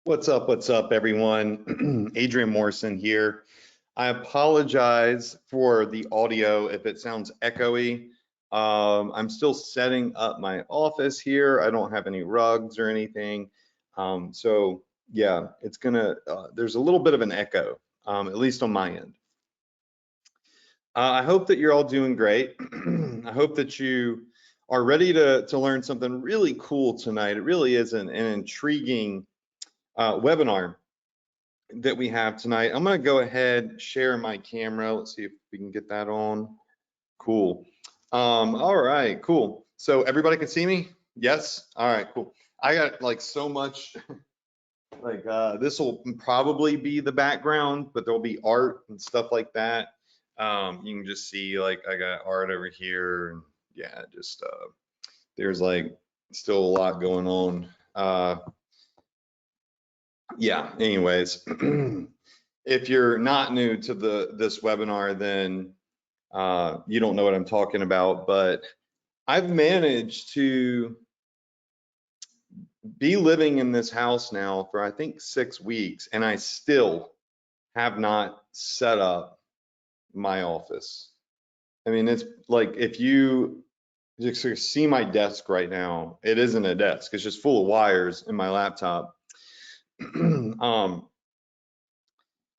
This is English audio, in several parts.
What's up, everyone? Adrian Morrison here. I apologize for the audio if it sounds echoey. I'm still setting up my office here. I don't have any rugs or anything. So yeah, it's there's a little bit of an echo, at least on my end. I hope that you're all doing great. I hope that you are ready to learn something really cool tonight. It really is an intriguing webinar that we have tonight. I'm going to go ahead, share my camera. Let's see if we can get that on. Cool. All right, cool. So everybody can see me? Yes? All right, cool. I got like so much, like this will probably be the background, but there'll be art and stuff like that. You can just see like I got art over here. And yeah, just there's like still a lot going on. Yeah, anyways, if you're not new to this webinar, then you don't know what I'm talking about, but I've managed to be living in this house now for I think 6 weeks, and I still have not set up my office. I mean, it's like if you just see my desk right now, it isn't a desk, it's just full of wires in my laptop. I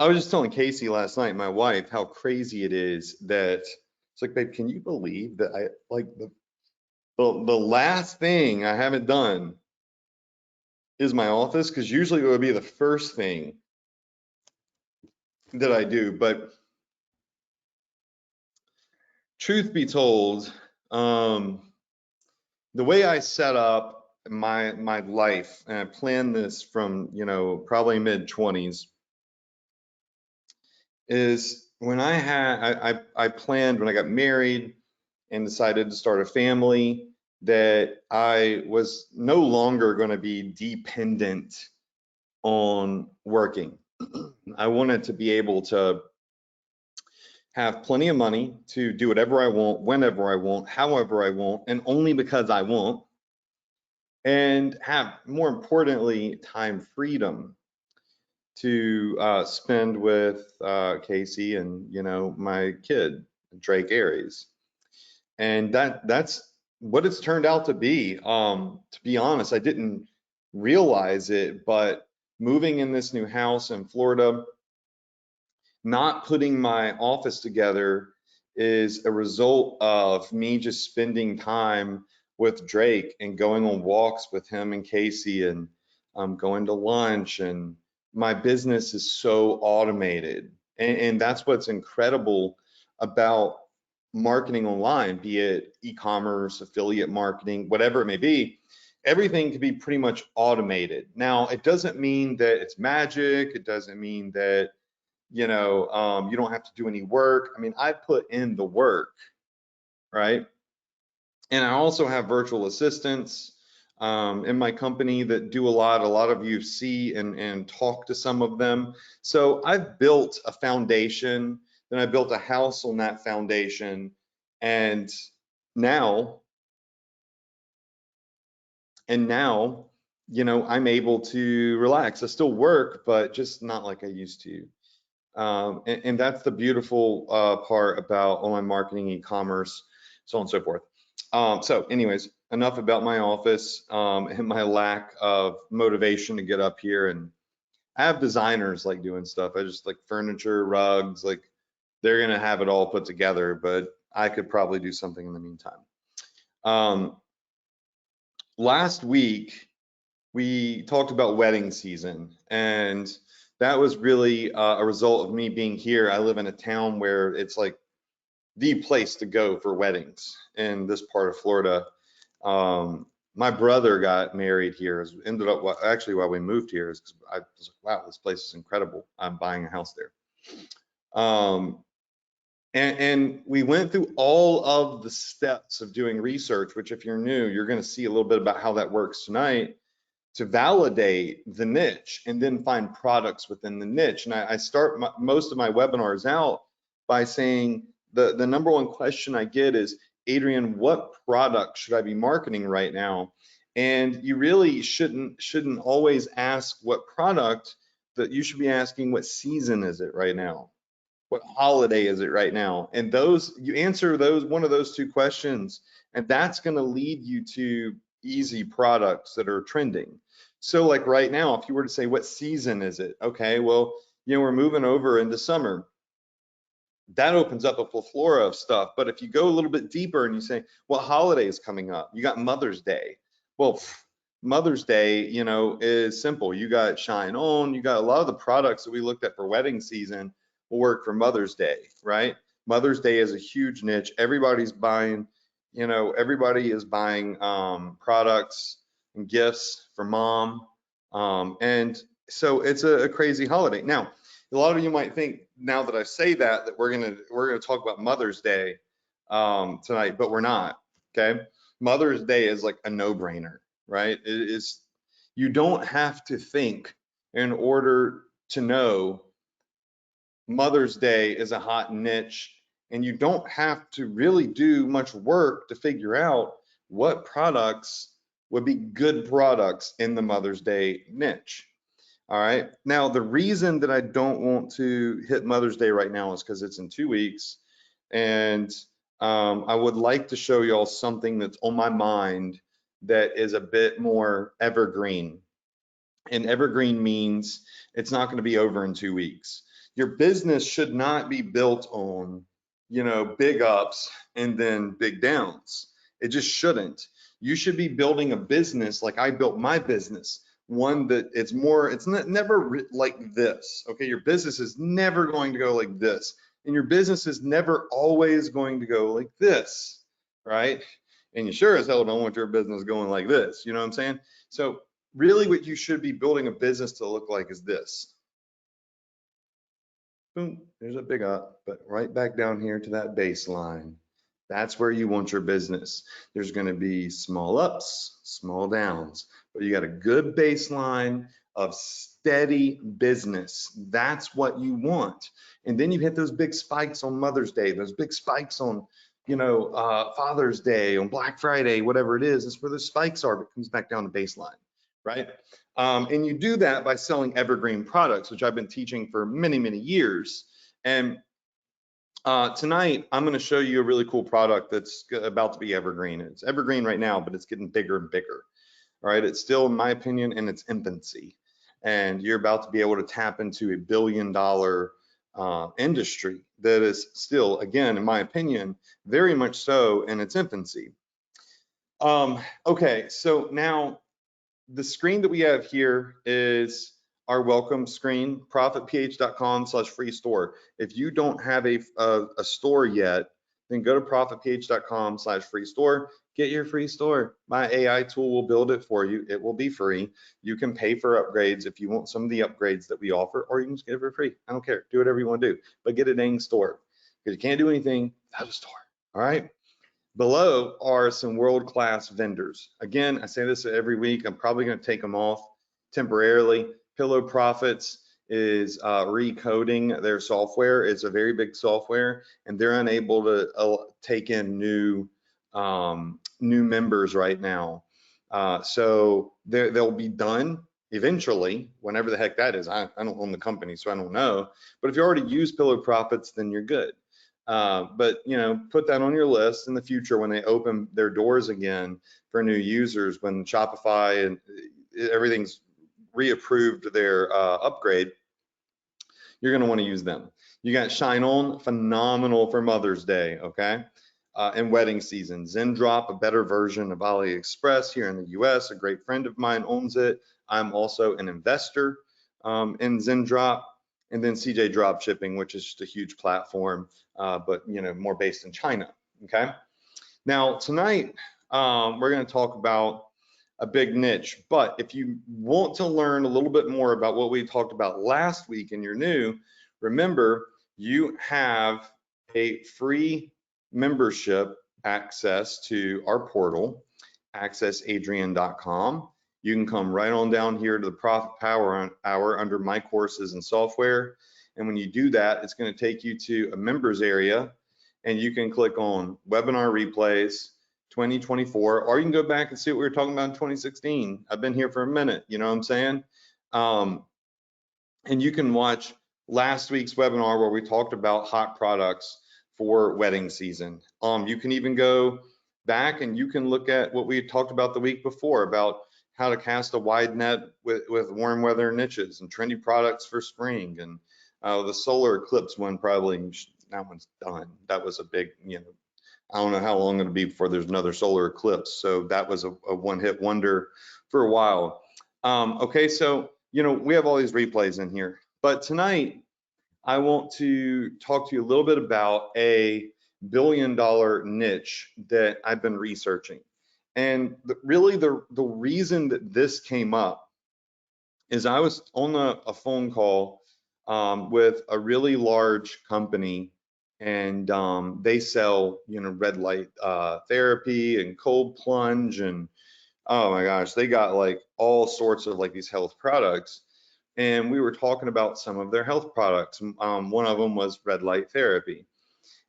was just telling Casey last night, my wife, how crazy it is that it's like, babe, can you believe that I like the last thing I haven't done is my office? Because usually it would be the first thing that I do. But truth be told, the way I set up my life, and I planned this from, probably mid-20s, is when I planned when I got married and decided to start a family that I was no longer going to be dependent on working. I wanted to be able to have plenty of money to do whatever I want, whenever I want, however I want, and only because I want, and have, more importantly, time freedom to spend with Casey and my kid Drake Aries, and that's what it's turned out to be. To be honest, I didn't realize it, but moving in this new house in Florida, not putting my office together is a result of me just spending time with Drake and going on walks with him and Casey and going to lunch, and my business is so automated, and that's what's incredible about marketing online, be it e-commerce, affiliate marketing, whatever it may be. Everything can be pretty much automated. Now, it doesn't mean that it's magic. It doesn't mean that you don't have to do any work. I mean, I put in the work, right? And I also have virtual assistants in my company that do a lot. A lot of you see and talk to some of them. So I've built a foundation, then I built a house on that foundation, and now, I'm able to relax. I still work, but just not like I used to. And that's the beautiful part about online marketing, e-commerce, so on and so forth. So anyways, enough about my office and my lack of motivation to get up here. And I have designers like doing stuff. I just like furniture, rugs, like they're gonna have it all put together, but I could probably do something in the meantime. Last week, we talked about wedding season, and that was really a result of me being here. I live in a town where it's like the place to go for weddings in this part of Florida. My brother got married here. Ended up actually while we moved here, is because I was like, wow, this place is incredible. I'm buying a house there. And we went through all of the steps of doing research, which if you're new, you're going to see a little bit about how that works tonight, to validate the niche and then find products within the niche. And I start most of my webinars out by saying the number one question I get is, Adrian, what product should I be marketing right now? And you really shouldn't always ask what product, that you should be asking what season is it right now? What holiday is it right now? And those, you answer those, one of those two questions, and that's going to lead you to easy products that are trending. So like right now, if you were to say, what season is it? Okay, well, we're moving over into summer. That opens up a plethora of stuff. But if you go a little bit deeper and you say, what holiday is coming up? You got Mother's Day. Well, Mother's Day, is simple. You got Shine On, you got a lot of the products that we looked at for wedding season will work for Mother's Day, right? Mother's Day is a huge niche. Everybody's buying, everybody is buying products and gifts for mom. And so it's a crazy holiday. Now, a lot of you might think, now that I say that we're gonna talk about Mother's Day tonight, but we're not. Okay, Mother's Day is like a no-brainer, right? It is. You don't have to think in order to know Mother's Day is a hot niche, and you don't have to really do much work to figure out what products would be good products in the Mother's Day niche. All right. Now, the reason that I don't want to hit Mother's Day right now is because it's in 2 weeks. And I would like to show y'all something that's on my mind that is a bit more evergreen. And evergreen means it's not going to be over in 2 weeks. Your business should not be built on, big ups and then big downs. It just shouldn't. You should be building a business like I built my business. One that it's never like this. Okay, your business is never going to go like this, and your business is never always going to go like this, right? And you sure as hell don't want your business going like this. You know what I'm saying? So really, what you should be building a business to look like is this. Boom, there's a big up, but right back down here to that baseline. That's where you want your business. There's going to be small ups, small downs, but you got a good baseline of steady business. That's what you want. And then you hit those big spikes on Mother's Day, those big spikes on, Father's Day, on Black Friday, whatever it is. That's where the spikes are, but it comes back down to baseline, right? And you do that by selling evergreen products, which I've been teaching for many, many years. And tonight, I'm going to show you a really cool product that's about to be evergreen. It's evergreen right now, but it's getting bigger and bigger. All right, it's still, in my opinion, in its infancy. And you're about to be able to tap into $1 billion industry that is still, again, in my opinion, very much so in its infancy. Okay, so now the screen that we have here is our welcome screen, profitph.com/free store. If you don't have a store yet, then go to profitph.com/free store, get your free store. My AI tool will build it for you. It will be free. You can pay for upgrades if you want some of the upgrades that we offer, or you can just get it for free. I don't care. Do whatever you want to do, but get a dang store, because you can't do anything without a store. All right. Below are some world-class vendors. Again, I say this every week. I'm probably going to take them off temporarily. Pillow Profits is recoding their software. It's a very big software, and they're unable to take in new members right now. So they'll be done eventually, whenever the heck that is. I don't own the company, so I don't know. But if you already use Pillow Profits, then you're good. But put that on your list in the future when they open their doors again for new users, when Shopify and everything's reapproved their upgrade, you're going to want to use them. You got Shine On, phenomenal for Mother's Day, okay? And wedding season. Zendrop, a better version of AliExpress here in the US. A great friend of mine owns it. I'm also an investor in Zendrop. And then CJ Dropshipping, which is just a huge platform, but more based in China. Okay. Now tonight we're going to talk about a big niche. But if you want to learn a little bit more about what we talked about last week and you're new, remember you have a free membership access to our portal, accessadrian.com. You can come right on down here to the Profit Power Hour under My Courses and Software. And when you do that, it's going to take you to a members area, and you can click on webinar replays. 2024, or you can go back and see what we were talking about in 2016. I've been here for a minute, you know what I'm saying? And you can watch last week's webinar where we talked about hot products for wedding season. You can even go back and you can look at what we talked about the week before about how to cast a wide net with warm weather niches and trendy products for spring. And the solar eclipse one, probably, that one's done. That was a big, you know, I don't know how long it'll be before there's another solar eclipse. So that was a one-hit wonder for a while. Okay, so, you know, we have all these replays in here, but tonight I want to talk to you a little bit about a billion-dollar niche that I've been researching. And really the reason that this came up is I was on a phone call with a really large company, and they sell, you know, red light therapy and cold plunge, and oh my gosh, they got like all sorts of like these health products. And we were talking about some of their health products. One of them was red light therapy.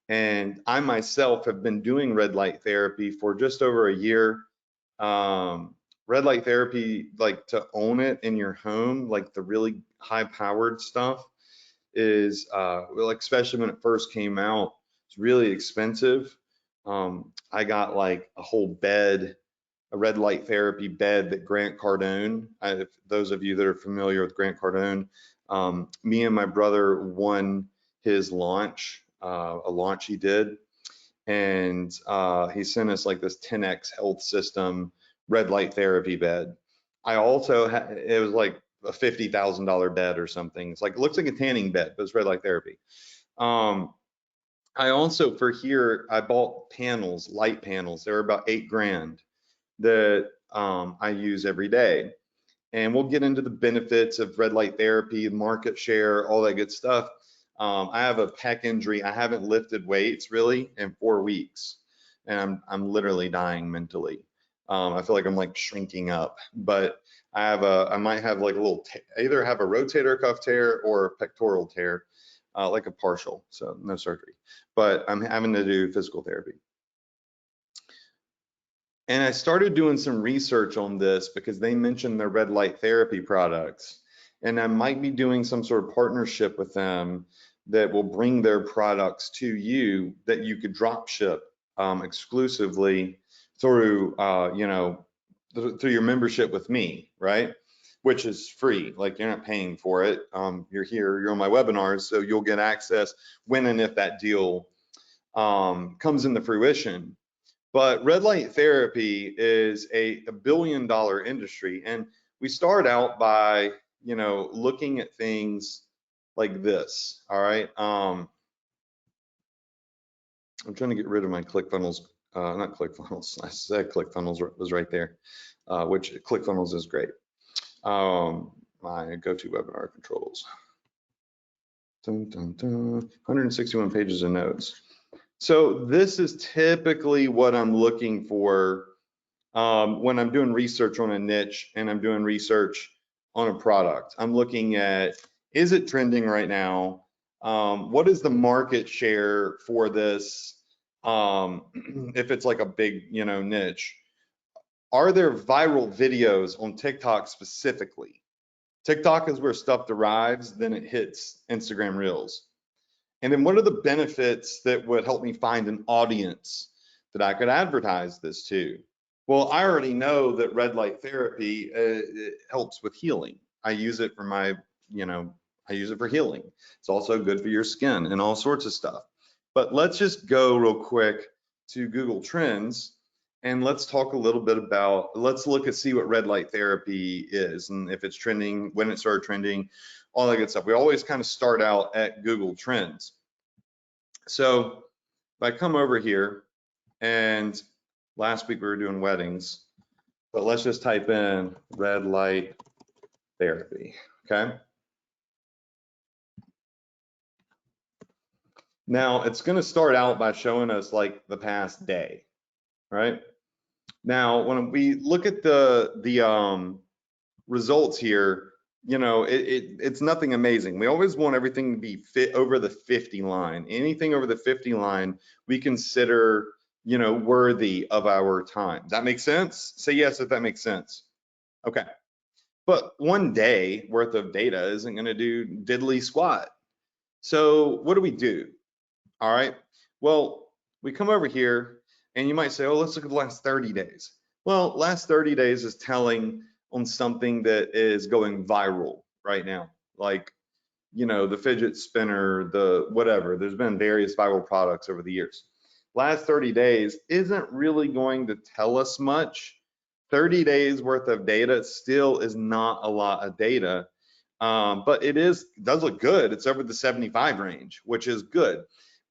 And I myself have been doing red light therapy for just over a year. Red light therapy, like to own it in your home, like the really high powered stuff is, like, especially when it first came out, it's really expensive. I got like a whole bed, a red light therapy bed that Grant Cardone, if those of you that are familiar with Grant Cardone, me and my brother won his launch, a launch he did. And he sent us like this 10X health system red light therapy bed. I also had, it was like a $50,000 bed or something. It's like, it looks like a tanning bed, but it's red light therapy. I also, for here, I bought panels, light panels. They were about $8,000 that I use every day. And we'll get into the benefits of red light therapy, market share, all that good stuff. I have a pec injury. I haven't lifted weights really in 4 weeks, and I'm literally dying mentally. I feel like I'm like shrinking up, but I might have like a little, I either have a rotator cuff tear or a pectoral tear, like a partial, so no surgery, but I'm having to do physical therapy. And I started doing some research on this because they mentioned their red light therapy products, and I might be doing some sort of partnership with them that will bring their products to you that you could drop ship exclusively through, you know, through your membership with me, right? Which is free, like you're not paying for it. You're here, you're on my webinars, so you'll get access when and if that deal comes into fruition. But red light therapy is a billion-dollar industry, and we start out by, you know, looking at things like this. All right. I'm trying to get rid of my ClickFunnels, not ClickFunnels. I said ClickFunnels was right there, which ClickFunnels is great. My go-to webinar controls. Dun, dun, dun. 161 pages of notes. So this is typically what I'm looking for when I'm doing research on a niche and I'm doing research on a product. I'm looking at, is it trending right now? What is the market share for this? If it's like a big, you know, niche. Are there viral videos on TikTok specifically? TikTok is where stuff derives, then it hits Instagram Reels. And then what are the benefits that would help me find an audience that I could advertise this to? Well, I already know that red light therapy it helps with healing. I use it for my, you know, I use it for healing. It's also good for your skin and all sorts of stuff. But let's just go real quick to Google Trends and let's talk a little bit about, let's look and see what red light therapy is and if it's trending, when it started trending, all that good stuff. We always kind of start out at Google Trends. So if I come over here, and last week we were doing weddings, but let's just type in red light therapy, okay? Now it's gonna start out by showing us like the past day, right? Now, when we look at the results here, you know, it's nothing amazing. We always want everything to be fit over the 50 line. Anything over the 50 line, we consider worthy of our time. That makes sense? Say yes if that makes sense. Okay. But one day worth of data isn't going to do diddly squat. So what do? All right. Well, we come over here and you might say, oh, let's look at the last 30 days. Well, last 30 days is telling on something that is going viral right now. Like, the fidget spinner, the whatever. There's been various viral products over the years. Last 30 days isn't really going to tell us much. 30 days worth of data still is not a lot of data, but it does look good. It's over the 75 range, which is good.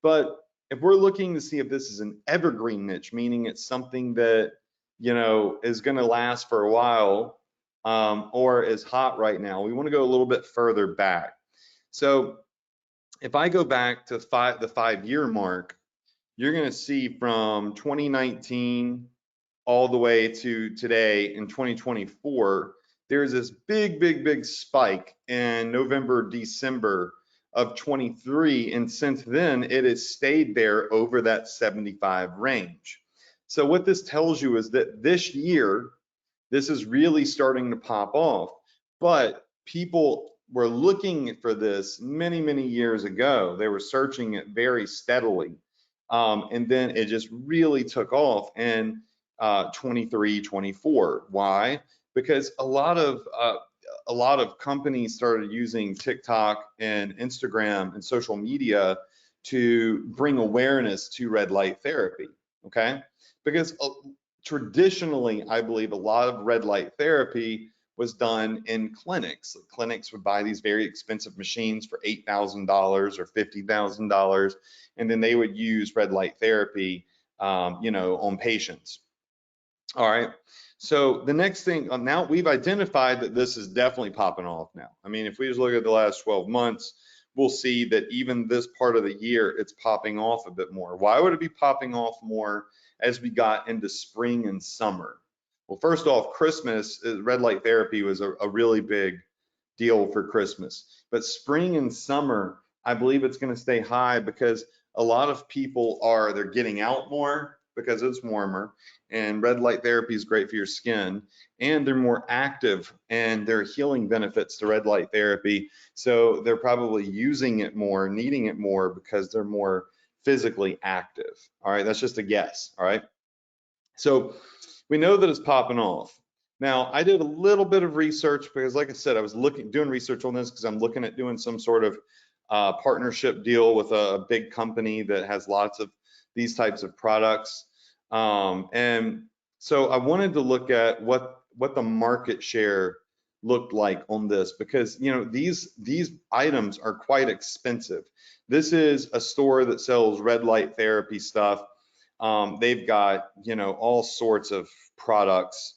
But if we're looking to see if this is an evergreen niche, meaning it's something that is going to last for a while, or is hot right now, we want to go a little bit further back. So if I go back to the 5-year mark, you're going to see from 2019 all the way to today in 2024, there's this big spike in November, December of 23. And since then, it has stayed there over that 75 range. So what this tells you is that this year, this is really starting to pop off. But people were looking for this many years ago. They were searching it very steadily. And then it just really took off in 23, 24. Why? Because a lot of companies started using TikTok and Instagram and social media to bring awareness to red light therapy. Okay, because traditionally, I believe a lot of red light therapy was done in clinics. The clinics would buy these very expensive machines for $8,000 or $50,000, and then they would use red light therapy, on patients. All right. So the next thing, now we've identified that this is definitely popping off now. I mean, if we just look at the last 12 months, we'll see that even this part of the year, it's popping off a bit more. Why would it be popping off more as we got into spring and summer? Well, first off, Christmas, red light therapy was a really big deal for Christmas. But spring and summer, I believe it's going to stay high because a lot of people they're getting out more because it's warmer, and red light therapy is great for your skin, and they're more active, and there are healing benefits to red light therapy. So they're probably using it more, needing it more because they're more physically active. All right, that's just a guess. All right. So we know that it's popping off. Now, I did a little bit of research because, like I said, I was doing research on this because I'm looking at doing some sort of partnership deal with a big company that has lots of these types of products. And so I wanted to look at what the market share looked like on this, because these items are quite expensive. This is a store that sells red light therapy stuff. They've got all sorts of products,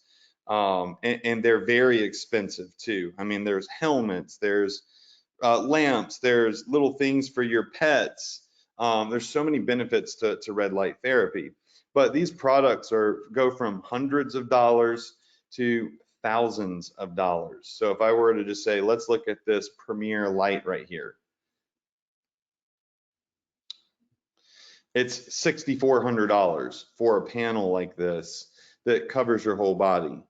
and they're very expensive too. I mean, there's helmets, there's lamps, there's little things for your pets. There's so many benefits to red light therapy, but these products go from hundreds of dollars to thousands of dollars. So if I were to just say, let's look at this Premier Light right here. It's $6,400 for a panel like this that covers your whole body.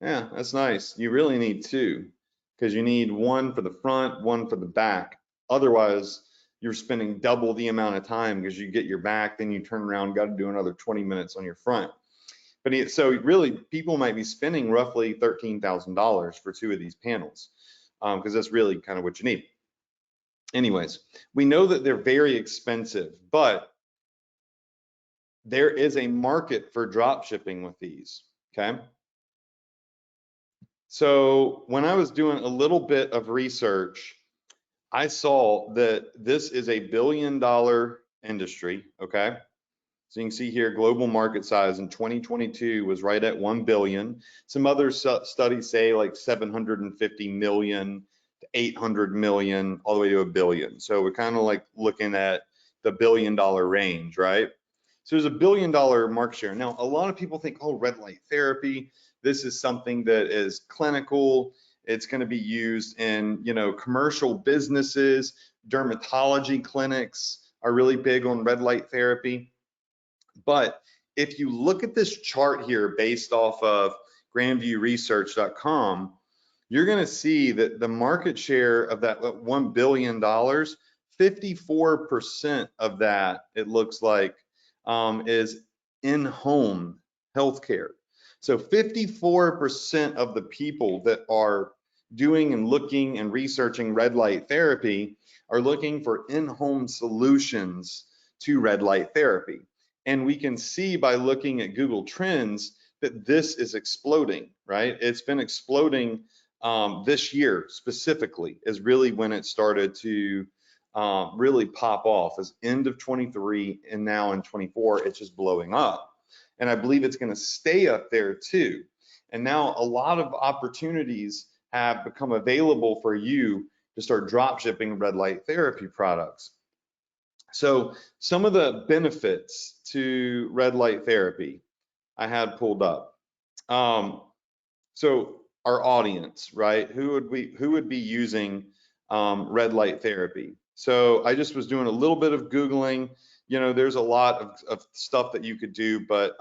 Yeah, that's nice. You really need two, because you need one for the front, one for the back. Otherwise, you're spending double the amount of time because you get your back, then you turn around, got to do another 20 minutes on your front. But so really, people might be spending roughly $13,000 for two of these panels, because that's really kind of what you need. Anyways, we know that they're very expensive, but there is a market for drop shipping with these. Okay. So when I was doing a little bit of research, I saw that this is a $1 billion industry. Okay. So you can see here, global market size in 2022 was right at 1 billion. Some other studies say like 750 million to 800 million, all the way to 1 billion. So we're kind of like looking at the $1 billion range, right? So there's a $1 billion market share. Now, a lot of people think, oh, red light therapy, this is something that is clinical. It's going to be used in, commercial businesses. Dermatology clinics are really big on red light therapy. But if you look at this chart here based off of grandviewresearch.com, you're going to see that the market share of that $1 billion, 54% of that, it looks like, is in-home healthcare. So 54% of the people that are doing and looking and researching red light therapy are looking for in-home solutions to red light therapy. And we can see by looking at Google Trends that this is exploding, right? It's been exploding this year specifically is really when it started to really pop off, as end of 23 and now in 24, it's just blowing up. And I believe it's going to stay up there too. And now a lot of opportunities have become available for you to start drop shipping red light therapy products. So some of the benefits to red light therapy I had pulled up. So our audience, right? Who would be using red light therapy? So I just was doing a little bit of Googling. You know, there's a lot of stuff that you could do, but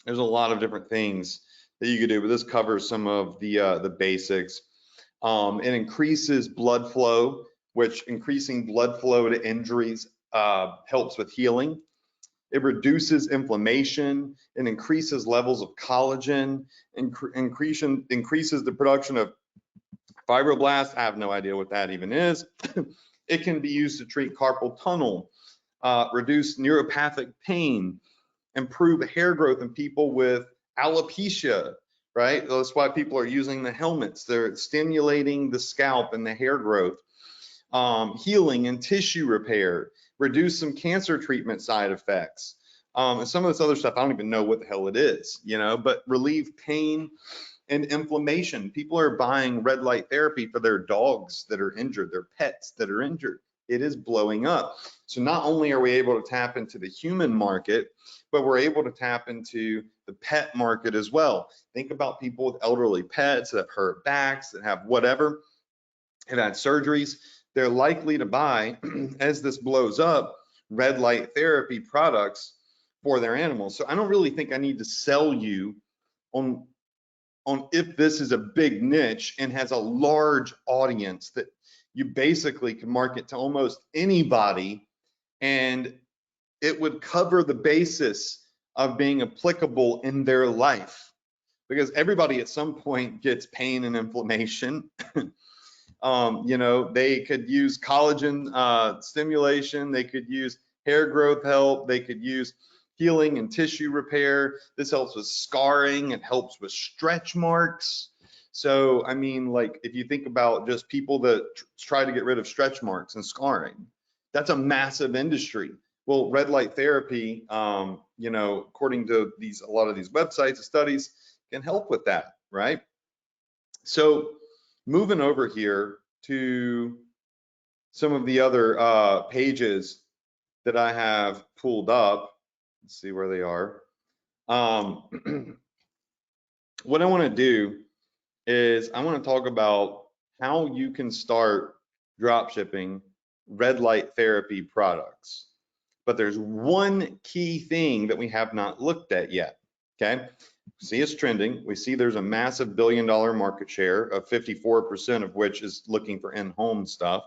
there's a lot of different things that you could do, but this covers some of the basics. It increases blood flow, which increasing blood flow to injuries helps with healing. It reduces inflammation and increases levels of collagen, increases the production of fibroblasts. I have no idea what that even is. It can be used to treat carpal tunnel, reduce neuropathic pain, improve hair growth in people with alopecia, right? That's why people are using the helmets. They're stimulating the scalp and the hair growth, healing and tissue repair, reduce some cancer treatment side effects. And some of this other stuff, I don't even know what the hell it is, you know, but relieve pain and inflammation. People are buying red light therapy for their dogs that are injured, their pets that are injured. It is blowing up. So not only are we able to tap into the human market, but we're able to tap into the pet market as well. Think about people with elderly pets that have hurt backs, that have whatever, have had surgeries. They're likely to buy, as this blows up, red light therapy products for their animals. So I don't really think I need to sell you on if this is a big niche and has a large audience that you basically can market to almost anybody, and it would cover the basis of being applicable in their life, because everybody at some point gets pain and inflammation. You know, they could use collagen stimulation, they could use hair growth help, they could use healing and tissue repair. This helps with scarring, it helps with stretch marks. So, I mean, like, if you think about just people that try to get rid of stretch marks and scarring, that's a massive industry. Well, red light therapy, you know, according to a lot of these websites and studies, can help with that, right? So, moving over here to some of the other pages that I have pulled up. Let's see where they are. What I want to do is I want to talk about how you can start drop shipping red light therapy products. But there's one key thing that we have not looked at yet, okay? See, it's trending. We see there's a massive $1 billion market share, of 54% of which is looking for in-home stuff.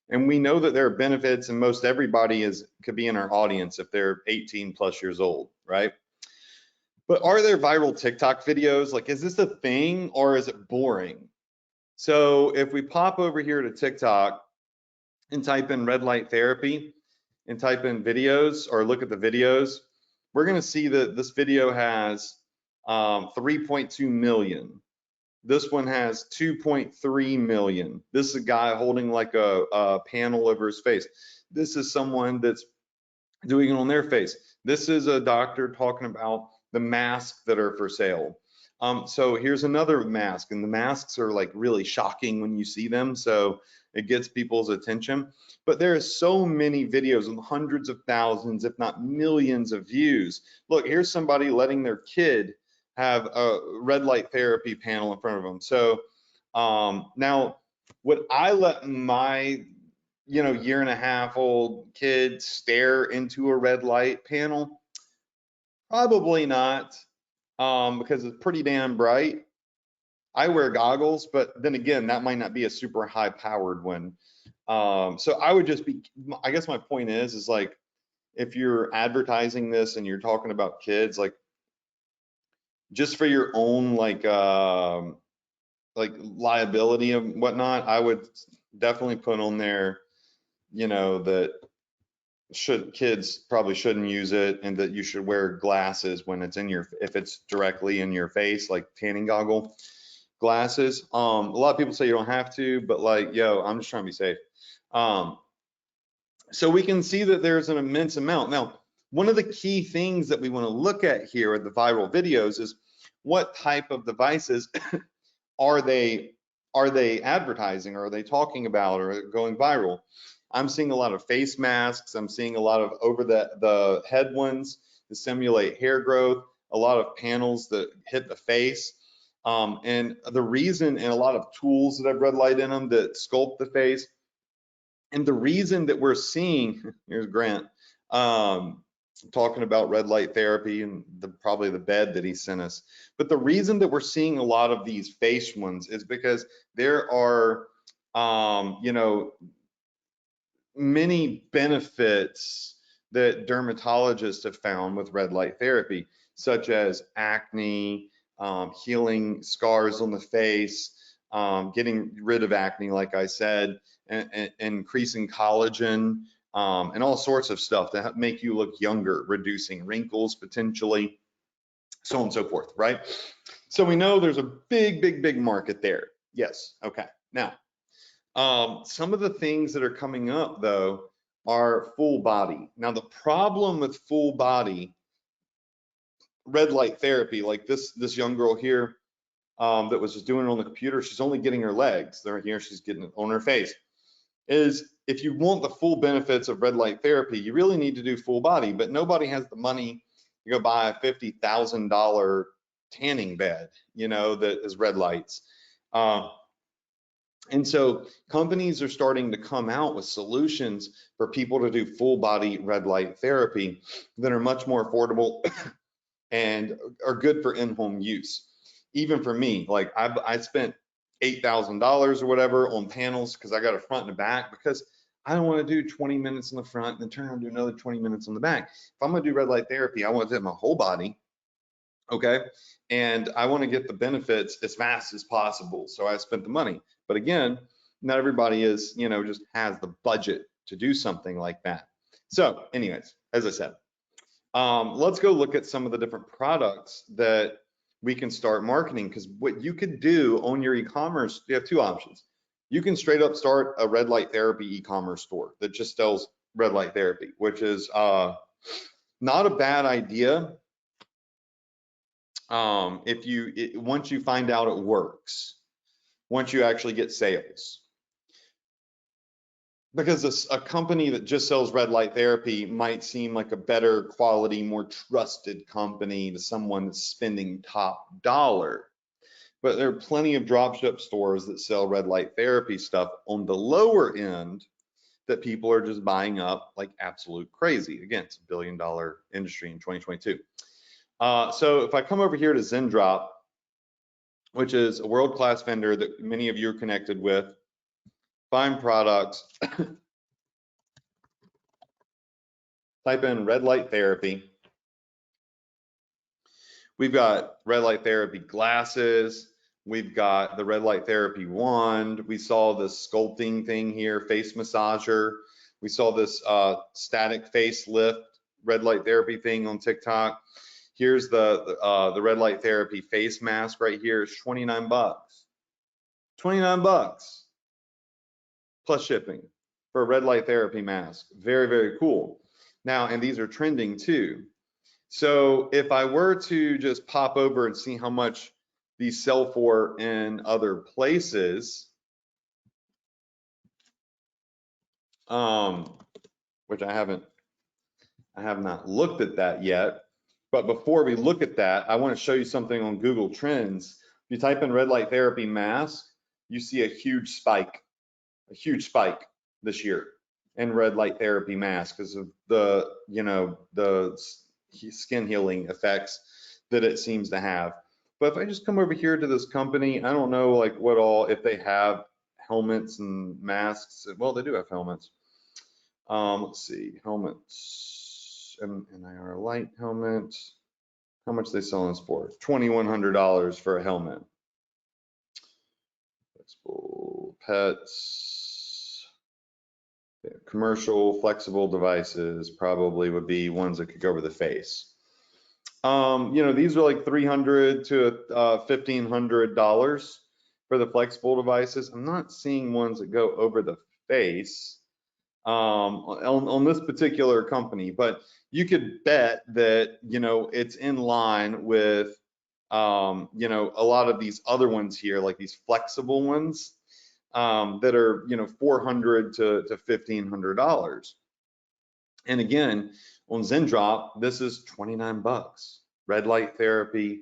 And we know that there are benefits, and most everybody could be in our audience if they're 18 plus years old, right? But are there viral TikTok videos? Like, is this a thing or is it boring? So if we pop over here to TikTok and type in red light therapy and type in videos, or look at the videos, we're going to see that this video has 3.2 million. This one has 2.3 million. This is a guy holding like a panel over his face. This is someone that's doing it on their face. This is a doctor talking about the masks that are for sale. So here's another mask, and the masks are like really shocking when you see them, so it gets people's attention. But there are so many videos with hundreds of thousands, if not millions of views. Look, here's somebody letting their kid have a red light therapy panel in front of them. So now, would I let my year and a half old kid stare into a red light panel? Probably not, because it's pretty damn bright. I wear goggles, but then again, that might not be a super high powered one. So I would just be, I guess my point is like, if you're advertising this and you're talking about kids, like just for your own like liability and whatnot, I would definitely put on there, that kids probably shouldn't use it, and that you should wear glasses when it's if it's directly in your face, like tanning goggle glasses. A lot of people say you don't have to, but like, yo, I'm just trying to be safe. So we can see that there's an immense amount. Now, one of the key things that we want to look at here at the viral videos is what type of devices are they advertising, or are they talking about, or going viral? I'm seeing a lot of face masks. I'm seeing a lot of over the head ones to simulate hair growth, a lot of panels that hit the face. And the reason, and a lot of tools that have red light in them that sculpt the face. And the reason that we're seeing, here's Grant, talking about red light therapy and probably the bed that he sent us. But the reason that we're seeing a lot of these face ones is because there are, many benefits that dermatologists have found with red light therapy, such as acne, healing scars on the face, getting rid of acne, like I said, and increasing collagen, and all sorts of stuff to make you look younger, reducing wrinkles potentially, so on and so forth, right? So we know there's a big market there. Yes, okay. Now, some of the things that are coming up though are full body. Now, the problem with full body red light therapy, like this young girl here, that was just doing it on the computer, she's only getting her legs. They're here, she's getting it on her face. Is if you want the full benefits of red light therapy, you really need to do full body, but nobody has the money to go buy a $50,000 tanning bed, that is red lights. And so companies are starting to come out with solutions for people to do full body red light therapy that are much more affordable and are good for in-home use. Even for me, like I spent $8,000 or whatever on panels because I got a front and a back, because I don't want to do 20 minutes in the front and then turn around and do another 20 minutes on the back. If I'm going to do red light therapy, I want to hit my whole body. Okay. And I want to get the benefits as fast as possible. So I spent the money. But again, not everybody is, just has the budget to do something like that. So anyways, as I said, let's go look at some of the different products that we can start marketing, because what you could do on your e-commerce, you have two options. You can straight up start a red light therapy e-commerce store that just sells red light therapy, which is not a bad idea. Once you find out it works, once you actually get sales. Because a company that just sells red light therapy might seem like a better quality, more trusted company to someone that's spending top dollar. But there are plenty of dropship stores that sell red light therapy stuff on the lower end that people are just buying up like absolute crazy. Again, it's $1 billion industry in 2022. So if I come over here to Zendrop, which is a world-class vendor that many of you are connected with, find products, type in red light therapy. We've got red light therapy glasses. We've got the red light therapy wand. We saw this sculpting thing here, face massager. We saw this static facelift red light therapy thing on TikTok. Here's the red light therapy face mask right here. It's 29 bucks. 29 bucks plus shipping for a red light therapy mask. Very cool. Now, and these are trending too. So if I were to just pop over and see how much these sell for in other places, which I have not looked at that yet. But before we look at that, I want to show you something on Google Trends. If you type in red light therapy mask, you see a huge spike this year. and red light therapy mask because of the, you know, the skin healing effects that it seems to have. But if I just come over here to this company, I don't know like what all, if they have helmets and masks. Well, they do have helmets. Let's see, helmets, NIR light helmet. How much they selling this for? $2,100 for a helmet. Flexible pets. Yeah, commercial flexible devices probably would be ones that could go over the face. You know, these are like $300 to $1,500 for the flexible devices. I'm not seeing ones that go over the face on this particular company, but you could bet that, you know, it's in line with, you know, a lot of these other ones here, like these flexible ones that are, you know, $400 to $1,500. And again, on ZenDrop, this is 29 bucks, red light therapy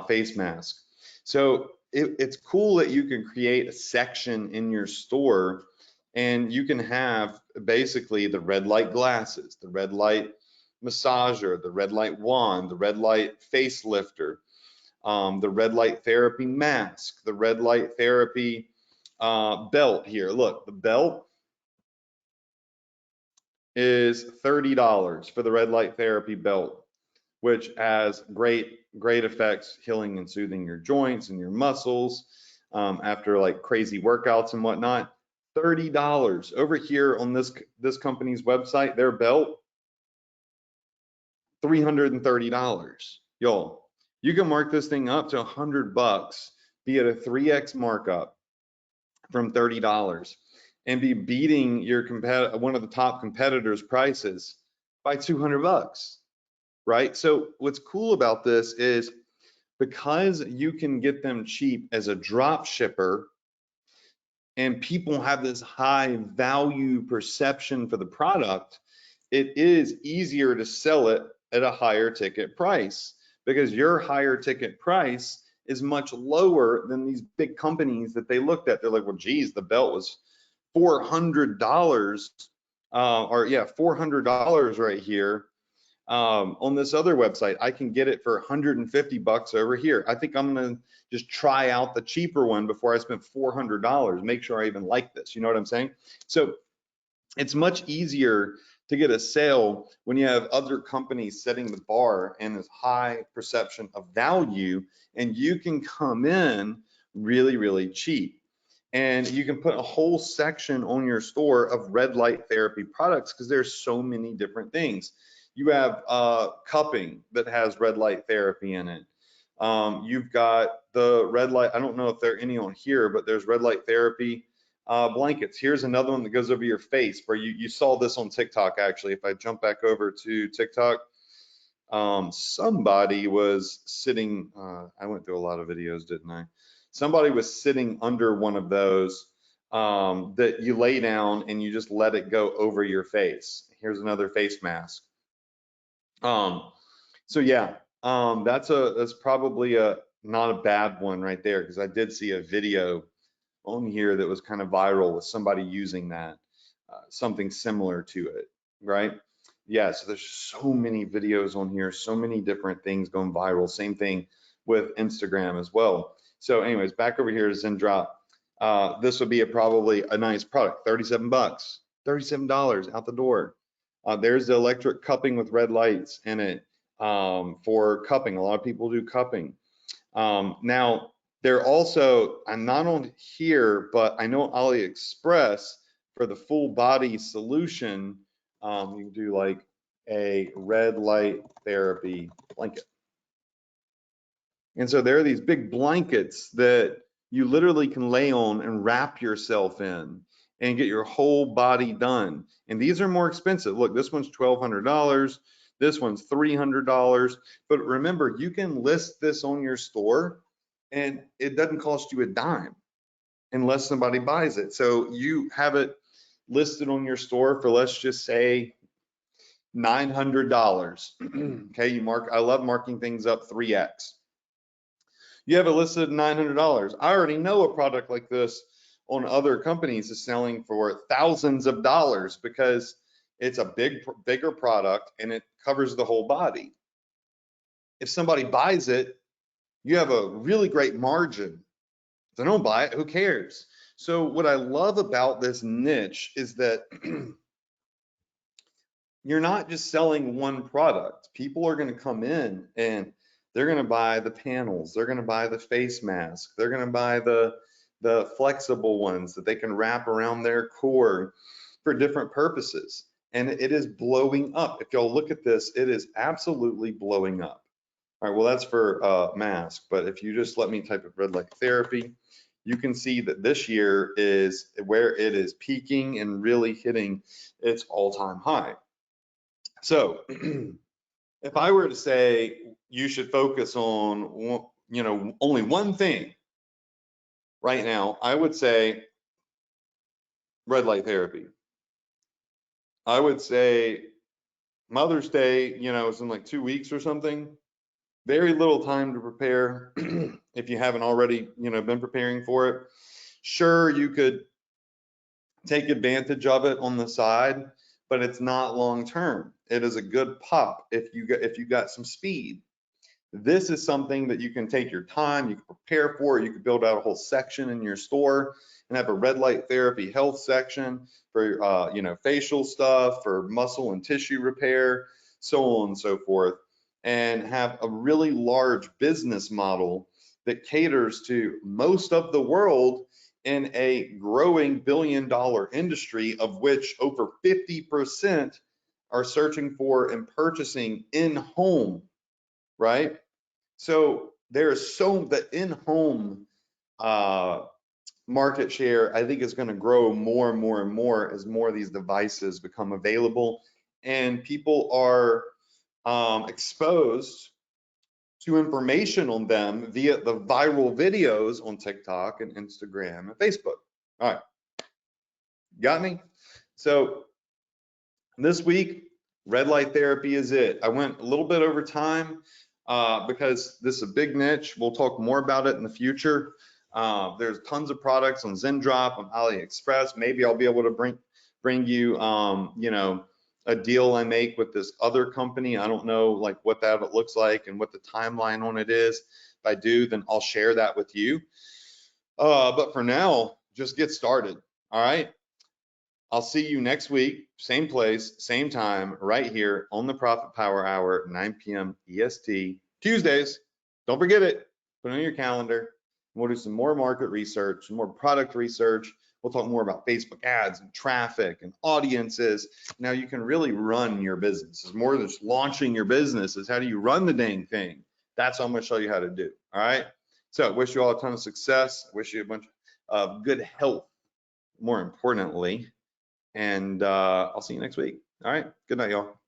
face mask. So it's cool that you can create a section in your store and you can have basically the red light glasses, the red light massager, the red light wand, the red light face lifter, the red light therapy mask, the red light therapy belt here. Look, the belt is $30 for the red light therapy belt, which has great effects healing and soothing your joints and your muscles after like crazy workouts and whatnot. $30 over here on this company's website, their belt, $330. Y'all, you can mark this thing up to 100 bucks, be at a 3x markup from $30 and be beating your one of the top competitors' prices by 200 bucks, right? So what's cool about this is because you can get them cheap as a drop shipper and people have this high value perception for the product, it is easier to sell it at a higher ticket price because your higher ticket price is much lower than these big companies that they looked at. They're like, well, geez, the belt was $400 or yeah, $400 right here. On this other website, I can get it for 150 bucks over here. I think I'm gonna just try out the cheaper one before I spend $400, make sure I even like this, you know what I'm saying? So it's much easier to get a sale when you have other companies setting the bar and this high perception of value, and you can come in really, really cheap. And you can put a whole section on your store of red light therapy products because there's so many different things. You have cupping that has red light therapy in it. You've got the red light, I don't know if there are any on here, but there's red light therapy blankets. Here's another one that goes over your face where you saw this on TikTok actually. If I jump back over to TikTok, somebody was sitting, I went through a lot of videos, didn't I? Somebody was sitting under one of those that you lay down and you just let it go over your face. Here's another face mask. So yeah, that's probably not a bad one right there because I did see a video on here that was kind of viral with somebody using that, something similar to it, right? Yeah, so there's so many videos on here, so many different things going viral. Same thing with Instagram as well. So anyways, back over here to ZenDrop. This would be probably a nice product, 37 bucks, $37 out the door. There's the electric cupping with red lights in it for cupping. A lot of people do cupping. Now, they're also, I'm not on here, but I know AliExpress for the full body solution, you can do like a red light therapy blanket. And so there are these big blankets that you literally can lay on and wrap yourself in and get your whole body done. And these are more expensive. Look, this one's $1,200. This one's $300. But remember, you can list this on your store and it doesn't cost you a dime unless somebody buys it. So you have it listed on your store for, let's just say, $900. Okay, you mark, I love marking things up 3x. You have it listed at $900. I already know a product like this on other companies is selling for thousands of dollars because it's a bigger product and it covers the whole body. If somebody buys it, you have a really great margin. If they don't buy it, who cares? So what I love about this niche is that you're not just selling one product. People are going to come in and they're going to buy the panels. They're going to buy the face mask. They're going to buy the flexible ones that they can wrap around their core for different purposes. And it is blowing up. If y'all look at this, it is absolutely blowing up. All right, well, that's for mask. But if you just let me type of red light therapy, you can see that this year is where it is peaking and really hitting its all-time high. So if I were to say you should focus on, you know, only one thing right now, I would say red light therapy. I would say Mother's Day, you know, is in like 2 weeks or something. Very little time to prepare if you haven't already, you know, been preparing for it. Sure, you could take advantage of it on the side, but it's not long term. It is a good pop if you got some speed. This is something that you can take your time, you can prepare for it. You could build out a whole section in your store and have a red light therapy health section for you know, facial stuff, for muscle and tissue repair, so on and so forth, and have a really large business model that caters to most of the world in a growing billion-dollar industry, of which over 50% are searching for and purchasing in-home, right? So there's the in-home market share, I think, is going to grow more and more and more as more of these devices become available and people are exposed to information on them via the viral videos on TikTok and Instagram and Facebook. All right, got me? So this week, red light therapy is it. I went a little bit over time because this is a big niche. We'll talk more about it in the future. There's tons of products on ZenDrop, on AliExpress. Maybe I'll be able to bring you, you know, a deal I make with this other company. I don't know like what that looks like and what the timeline on it is. If I do, then I'll share that with you. But for now, just get started. All right. I'll see you next week, same place, same time, right here on the Profit Power Hour, 9 p.m. EST, Tuesdays. Don't forget it. Put it on your calendar. We'll do some more market research, some more product research. We'll talk more about Facebook ads and traffic and audiences. Now you can really run your business. It's more than just launching your business. It's how do you run the dang thing? That's what I'm going to show you how to do. All right. So I wish you all a ton of success. I wish you a bunch of good health, more importantly. And I'll see you next week. All right. Good night, y'all.